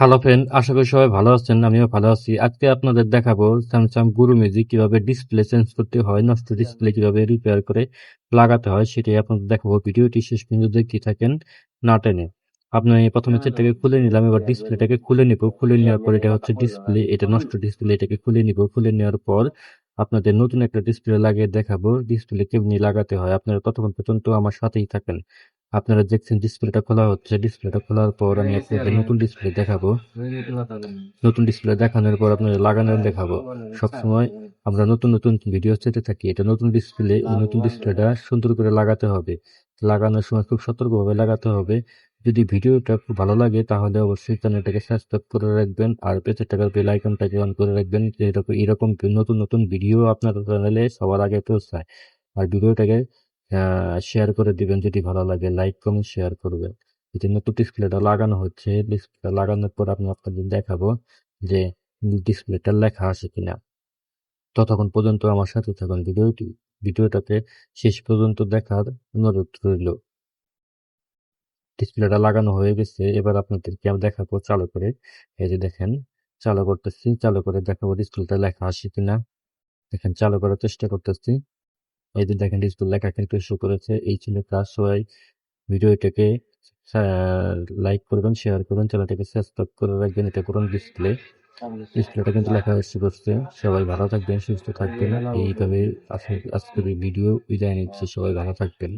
Hello friend, আশা করি সবাই ভালো আছেন। আমিও ভালো আছি। আজকে আপনাদের দেখাবো স্যামসাং গুরু মিউজিক কিভাবে ডিসপ্লে চেঞ্জ করতে হয়, নষ্ট ডিসপ্লে কিভাবে রিপেয়ার করে লাগাতে হয় সেটাই আপনাদের দেখাবো। ভিডিওটি শেষ পর্যন্ত দেখতে থাকেন না টেনে। আপনি প্রথমে সেটটাকে খুলে নিলাম, এবার ডিসপ্লেটাকে খুলে নিব। খুলে নেওয়ার পর এটা হচ্ছে ডিসপ্লে, এটা নষ্ট ডিসপ্লে, এটাকে খুলে নিব। খুলে নেওয়ার পর আপনাদের নতুন একটা ডিসপ্লে লাগিয়ে দেখাবো ডিসপ্লে কেমনি লাগাতে হয়। আপনারা ততক্ষণ পর্যন্ত আমার সাথেই থাকেন। আপনারা দেখছেন ডিসপ্লেটা খোলা হচ্ছে। ডিসপ্লেটা খোলার পর আমি আপনাদের নতুন ডিসপ্লে দেখাবো। নতুন ডিসপ্লে দেখানোর পর আপনাদের লাগানোর দেখাবো। সবসময় আমরা নতুন নতুন ভিডিও চেতে থাকি। এটা নতুন ডিসপ্লে, এই নতুন ডিসপ্লেটা সুন্দর করে লাগাতে হবে। লাগানোর সময় খুব সতর্কভাবে লাগাতে হবে। যদি ভিডিওটা খুব ভালো লাগে তাহলে অবশ্যই চ্যানেলটাকে সাবস্ক্রাইব করে রাখবেন আর পেছনের টাকার বেল আইকনটাকে অন করে রাখবেন। এরকম নতুন নতুন ভিডিও আপনার চ্যানেলে সবার আগে পৌঁছায়। আর ভিডিওটাকে শেয়ার করে দিবেন যদি ভালো লাগে, লাইক কমেন্ট শেয়ার করবেন। এই যে নতুন ডিসপ্লেটা লাগানো হচ্ছে, ডিসপ্লেটা লাগানোর পর আমি আপনাদের দেখাবো যে ডিসপ্লেটা লেখা আছে কিনা। ততক্ষণ পর্যন্ত আমার সাথে থাকুন। ভিডিওটাকে শেষ পর্যন্ত দেখার অনুরোধ রইল। ডিসপ্লেটা লাগানো হয়ে গেছে, এবার আপনাদেরকে আমি দেখাবো চালু করে। এই যে দেখেন, চালু করতেছি, চালু করে দেখাবো ডিসপ্লেটা লেখা আসে কিনা। দেখেন চালু করার চেষ্টা করতেছি। এই যে দেখেন ডিসপ্লে লেখা কিন্তু শো করেছে। এই ছিল কাজ। সবাই ভিডিওটাকে লাইক করবেন, শেয়ার করবেন, চ্যানেলটাকে সাবস্ক্রাইব করে রাখবেন। এটা পুরনো ডিসপ্লেটা কিন্তু লেখা এসে করছে। সবাই ভালো থাকবেন, সুস্থ থাকবেন। এইভাবে আজকের ভিডিও বিদায় নিচ্ছি। সবাই ভালো থাকবেন।